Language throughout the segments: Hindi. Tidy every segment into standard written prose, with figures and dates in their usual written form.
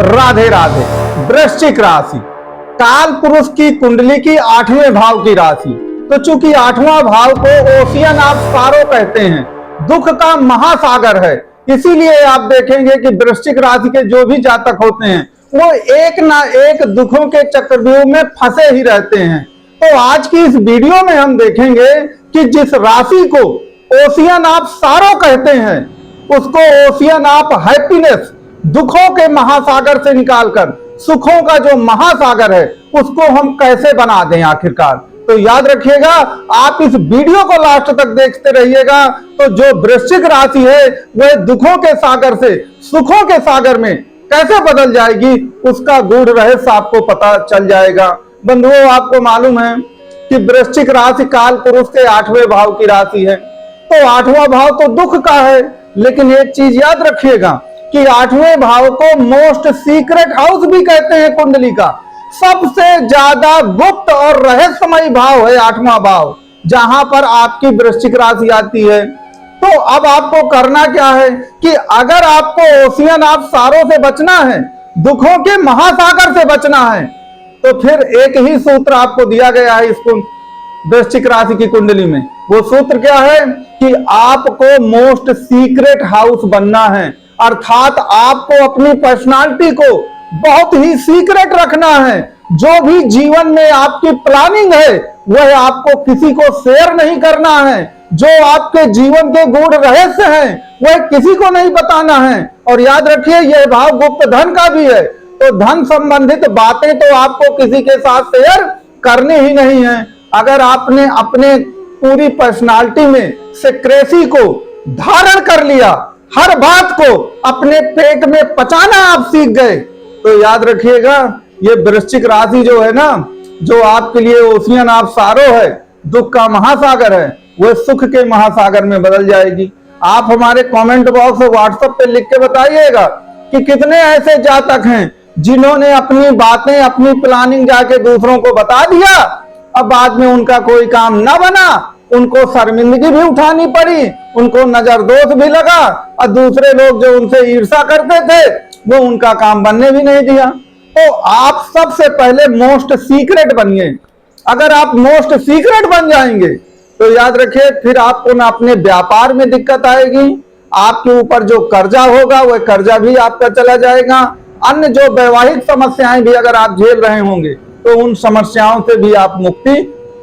राधे राधे। वृश्चिक राशि काल पुरुष की कुंडली की 8वें भाव की राशि। तो चूंकि 8वां भाव को ओशियन ऑफ सारो कहते हैं, दुख का महासागर है, इसीलिए आप देखेंगे कि वृश्चिक राशि के जो भी जातक होते हैं वो एक ना एक दुखों के चक्रव्यूह में फंसे ही रहते हैं। तो आज की इस वीडियो में हम देखेंगे कि जिस राशि को ओशियन ऑफ सारो कहते हैं उसको ओशियन ऑफ हैप्पीनेस, दुखों के महासागर से निकालकर सुखों का जो महासागर है उसको हम कैसे बना दें आखिरकार। तो याद रखिएगा, आप इस वीडियो को लास्ट तक देखते रहिएगा। तो जो वृश्चिक राशि है वह दुखों के सागर से सुखों के सागर में कैसे बदल जाएगी उसका गूढ़ रहस्य आपको पता चल जाएगा। बंधुओं, आपको मालूम है कि वृश्चिक राशि काल पुरुष के 8वें भाव की राशि है। तो 8वां भाव तो दुख का है, लेकिन एक चीज याद रखिएगा कि 8वें भाव को मोस्ट सीक्रेट हाउस भी कहते हैं कुंडली का। सबसे ज्यादा गुप्त और रहस्यमय भाव है 8वां भाव, जहां पर आपकी वृश्चिक राशि आती है। तो अब आपको करना क्या है कि अगर आपको ओशियन ऑफ सारो से बचना है, दुखों के महासागर से बचना है, तो फिर एक ही सूत्र आपको दिया गया है इसको वृश्चिक राशि की कुंडली में। वो सूत्र क्या है कि आपको मोस्ट सीक्रेट हाउस बनना है, अर्थात आपको अपनी पर्सनालिटी को बहुत ही सीक्रेट रखना है। जो भी जीवन में आपकी प्लानिंग है वह आपको किसी को शेयर नहीं करना है। जो आपके जीवन के गूढ़ रहस्य हैं वह किसी को नहीं बताना है। और याद रखिए, यह भाव गुप्त धन का भी है, तो धन संबंधित बातें तो आपको किसी के साथ शेयर करनी ही नहीं है। अगर आपने अपने पूरी पर्सनालिटी में सीक्रेसी को धारण कर लिया, हर बात को अपने पेट में पचाना आप सीख गए, तो याद रखिएगा ये वृश्चिक राशि जो है ना, जो आपके लिए ओशियन ऑफ सारो है, दुख का महासागर है, वह सुख के महासागर में बदल जाएगी। आप हमारे कमेंट बॉक्स और व्हाट्सएप पे लिख के बताइएगा कि कितने ऐसे जातक हैं जिन्होंने अपनी बातें, अपनी प्लानिंग जाके दूसरों को बता दिया, अब बाद में उनका कोई काम न बना, उनको शर्मिंदगी भी उठानी पड़ी, उनको नजर दोष भी लगा, और दूसरे लोग जो उनसे ईर्ष्या करते थे वो उनका काम बनने भी नहीं दिया। तो आप सबसे पहले मोस्ट सीक्रेट बनिए। अगर आप मोस्ट सीक्रेट बन जाएंगे तो याद रखिए फिर आपको ना अपने व्यापार में दिक्कत आएगी, आपके ऊपर जो कर्जा होगा वह कर्जा भी आपका चला जाएगा। अन्य जो वैवाहिक समस्याएं भी अगर आप झेल रहे होंगे तो उन समस्याओं से भी आप मुक्ति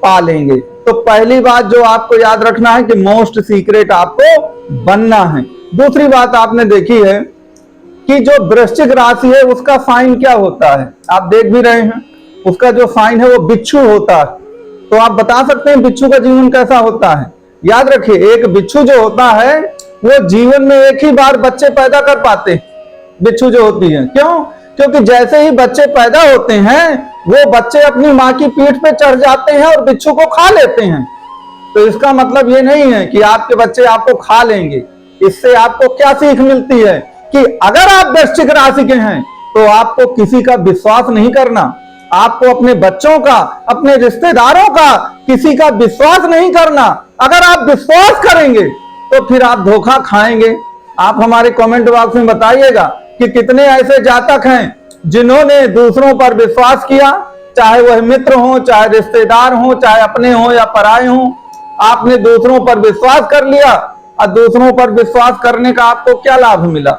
पा लेंगे। तो पहली बात जो आपको याद रखना है कि मोस्ट सीक्रेट आपको बनना है। दूसरी बात आपने देखी है कि जो वृश्चिक राशि है उसका साइन क्या होता है, आप देख भी रहे हैं, उसका जो साइन है वो बिच्छू होता है। तो आप बता सकते हैं बिच्छू का जीवन कैसा होता है। याद रखिए, एक बिच्छू जो होता है वो जीवन में एक ही बार बच्चे पैदा कर पाते हैं। बिच्छू जो होती है, क्यों? क्योंकि जैसे ही बच्चे पैदा होते हैं वो बच्चे अपनी माँ की पीठ पे चढ़ जाते हैं और बिच्छू को खा लेते हैं। तो इसका मतलब ये नहीं है कि आपके बच्चे आपको खा लेंगे। इससे आपको क्या सीख मिलती है कि अगर आप वृश्चिक राशि के हैं तो आपको किसी का विश्वास नहीं करना, आपको अपने बच्चों का, अपने रिश्तेदारों का किसी का विश्वास नहीं करना। अगर आप विश्वास करेंगे तो फिर आप धोखा खाएंगे। आप हमारे कमेंट बॉक्स में बताइएगा कि कितने ऐसे जातक हैं जिन्होंने दूसरों पर विश्वास किया, चाहे वह मित्र हो, चाहे रिश्तेदार हो, चाहे अपने हो या पराए हो। आपने दूसरों पर विश्वास कर लिया और दूसरों पर विश्वास करने का आपको क्या लाभ मिला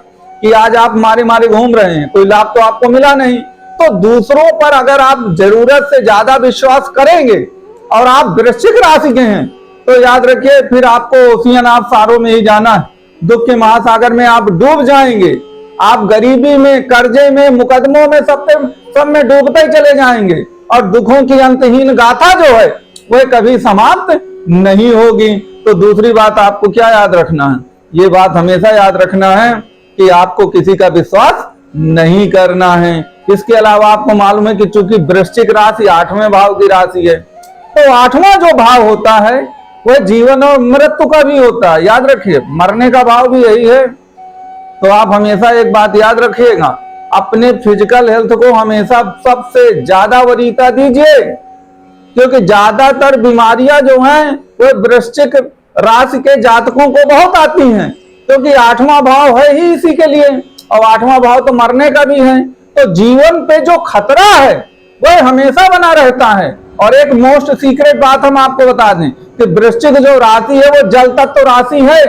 कि आज आप मारे मारे घूम रहे हैं, कोई लाभ तो आपको मिला नहीं। तो दूसरों पर अगर आप जरूरत से ज्यादा विश्वास करेंगे और आप वृश्चिक राशि के हैं तो याद रखिए फिर आपको ओशियन ऑफ सारो में ही जाना है। दुख के महासागर में आप डूब जाएंगे। आप गरीबी में, कर्जे में, मुकदमों में, सब में डूबते ही चले जाएंगे और दुखों की अंतहीन गाथा जो है वह कभी समाप्त नहीं होगी। तो दूसरी बात आपको क्या याद रखना है, ये बात हमेशा याद रखना है कि आपको किसी का विश्वास नहीं करना है। इसके अलावा आपको मालूम है कि चूंकि वृश्चिक राशि 8वें भाव की राशि है, तो 8वां जो भाव होता है वह जीवन और मृत्यु का भी होता है। याद रखिए, मरने का भाव भी यही है। तो आप हमेशा एक बात याद रखिएगा, अपने फिजिकल हेल्थ को हमेशा सबसे ज्यादा वरीयता दीजिए, क्योंकि ज्यादातर बीमारियां जो हैं वो वृश्चिक राशि के जातकों को बहुत आती हैं, क्योंकि 8वां भाव है ही इसी के लिए, और 8वां भाव तो मरने का भी है। तो जीवन पे जो खतरा है वह हमेशा बना रहता है। और एक मोस्ट सीक्रेट बात हम आपको बता दें कि वृश्चिक जो राशि है वो जल तत्व राशि है।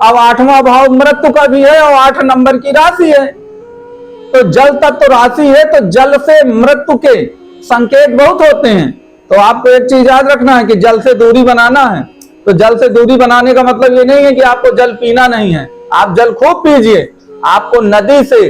अब 8वां भाव मृत्यु का भी है और 8 नंबर की राशि है, तो जल तत्व राशि है, तो जल से मृत्यु के संकेत बहुत होते हैं। तो आपको एक चीज याद रखना है कि जल से दूरी बनाना है। तो जल से दूरी बनाने का मतलब ये नहीं है कि आपको जल पीना नहीं है, आप जल खूब पीजिए। आपको नदी से,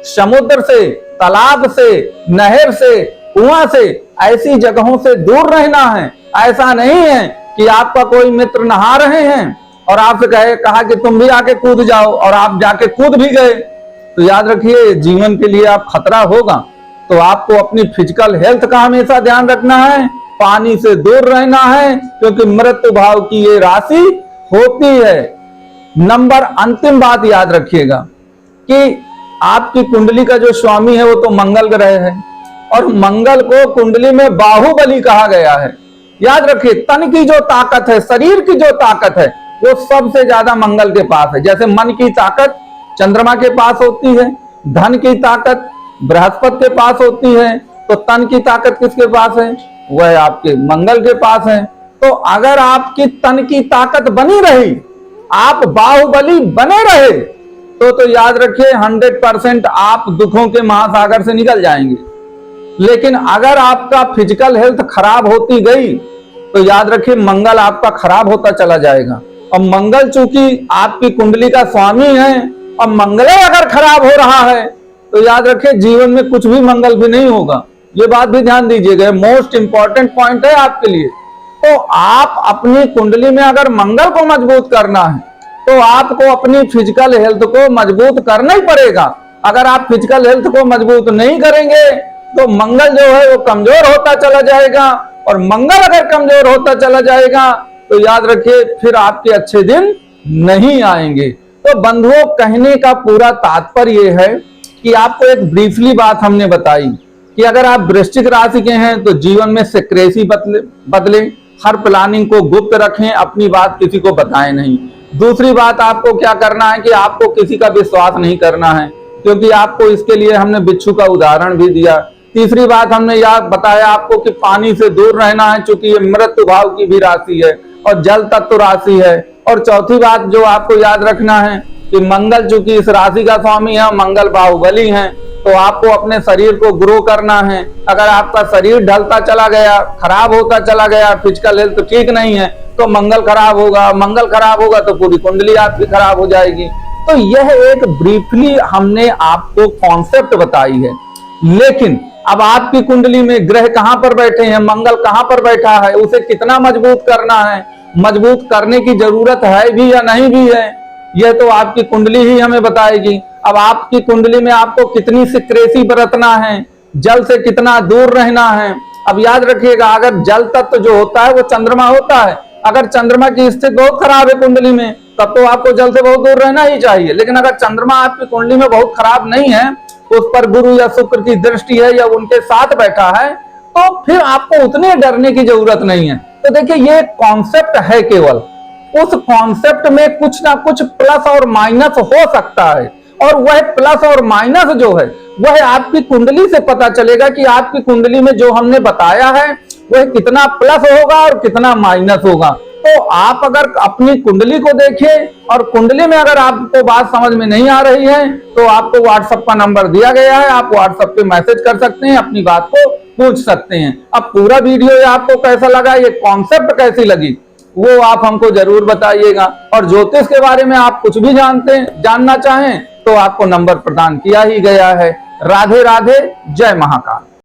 समुद्र से, तालाब से, नहर से, कुआं से, ऐसी जगहों से दूर रहना है। ऐसा नहीं है कि आपका कोई मित्र नहा रहे हैं और आपसे कहा कि तुम भी आके कूद जाओ और आप जाके कूद भी गए, तो याद रखिए जीवन के लिए आप खतरा होगा। तो आपको अपनी फिजिकल हेल्थ का हमेशा ध्यान रखना है, पानी से दूर रहना है, क्योंकि मृत्यु भाव की ये राशि होती है। नंबर अंतिम बात याद रखिएगा कि आपकी कुंडली का जो स्वामी है वो तो मंगल ग्रह है, और मंगल को कुंडली में बाहुबली कहा गया है। याद रखिए तन की जो ताकत है, शरीर की जो ताकत है, वो सबसे ज्यादा मंगल के पास है। जैसे मन की ताकत चंद्रमा के पास होती है, धन की ताकत बृहस्पति के पास होती है, तो तन की ताकत किसके पास है? वह आपके मंगल के पास है। तो अगर आपकी तन की ताकत बनी रही, आप बाहुबली बने रहे, तो याद रखिए 100% आप दुखों के महासागर से निकल जाएंगे। लेकिन अगर आपका फिजिकल हेल्थ खराब होती गई तो याद रखिए मंगल आपका खराब होता चला जाएगा। और मंगल चूंकि आपकी कुंडली का स्वामी है और मंगल अगर खराब हो रहा है तो याद रखिए जीवन में कुछ भी मंगल भी नहीं होगा। ये बात भी ध्यान दीजिएगा, मोस्ट इंपॉर्टेंट पॉइंट है आपके लिए। तो आप अपनी कुंडली में अगर मंगल को मजबूत करना है तो आपको अपनी फिजिकल हेल्थ को मजबूत करना ही पड़ेगा। अगर आप फिजिकल हेल्थ को मजबूत नहीं करेंगे तो मंगल जो है वो कमजोर होता चला जाएगा, और मंगल अगर कमजोर होता चला जाएगा तो याद रखिए फिर आपके अच्छे दिन नहीं आएंगे। तो बंधुओं, कहने का पूरा तात्पर्य है कि आपको एक ब्रीफली बात हमने बताई कि अगर आप वृश्चिक राशि के हैं तो जीवन में सिक्रेसी बदले, हर प्लानिंग को गुप्त रखें, अपनी बात किसी को बताएं नहीं। दूसरी बात आपको क्या करना है कि आपको किसी का विश्वास नहीं करना है, क्योंकि आपको इसके लिए हमने बिच्छू का उदाहरण भी दिया। तीसरी बात हमने याद बताया आपको कि पानी से दूर रहना है, क्योंकि ये मृत्यु भाव की भी राशि है और जल तत्व राशि है। और चौथी बात जो आपको याद रखना है कि मंगल चूंकि इस राशि का स्वामी है, मंगल बाहुबली है, तो आपको अपने शरीर को ग्रो करना है। अगर आपका शरीर ढलता चला गया, खराब होता चला गया, फिजिकल हेल्थ ठीक नहीं है, तो मंगल खराब होगा। मंगल खराब होगा तो पूरी कुंडली आपकी खराब हो जाएगी। तो यह एक ब्रीफली हमने आपको कॉन्सेप्ट बताई है। लेकिन अब आपकी कुंडली में ग्रह कहां पर बैठे हैं, मंगल कहां पर बैठा है, उसे कितना मजबूत करना है, मजबूत करने की जरूरत है भी या नहीं भी है, यह तो आपकी कुंडली ही हमें बताएगी। अब आपकी कुंडली में आपको कितनी सिक्रेसी बरतना है, जल से कितना दूर रहना है। अब याद रखिएगा अगर जल तत्व जो होता है वो चंद्रमा होता है, अगर चंद्रमा की स्थिति बहुत खराब है कुंडली में तब तो आपको जल से बहुत दूर रहना ही चाहिए। लेकिन अगर चंद्रमा आपकी कुंडली में बहुत खराब नहीं है, उस पर गुरु या शुक्र की दृष्टि है या उनके साथ बैठा है, तो फिर आपको उतने डरने की जरूरत नहीं है। तो देखिए ये कॉन्सेप्ट है, केवल उस कॉन्सेप्ट में कुछ ना कुछ प्लस और माइनस हो सकता है, और वह प्लस और माइनस जो है वह आपकी कुंडली से पता चलेगा कि आपकी कुंडली में जो हमने बताया है वह कितना प्लस होगा और कितना माइनस होगा। तो आप अगर अपनी कुंडली को देखें और कुंडली में अगर आपको बात समझ में नहीं आ रही है तो आपको व्हाट्सएप का नंबर दिया गया है, आप व्हाट्सएप पे मैसेज कर सकते हैं, अपनी बात को पूछ सकते हैं। अब पूरा वीडियो आपको कैसा लगा, ये कॉन्सेप्ट कैसी लगी, वो आप हमको जरूर बताइएगा। और ज्योतिष के बारे में आप कुछ भी जानना चाहें तो आपको नंबर प्रदान किया ही गया है। राधे राधे, जय महाकाल।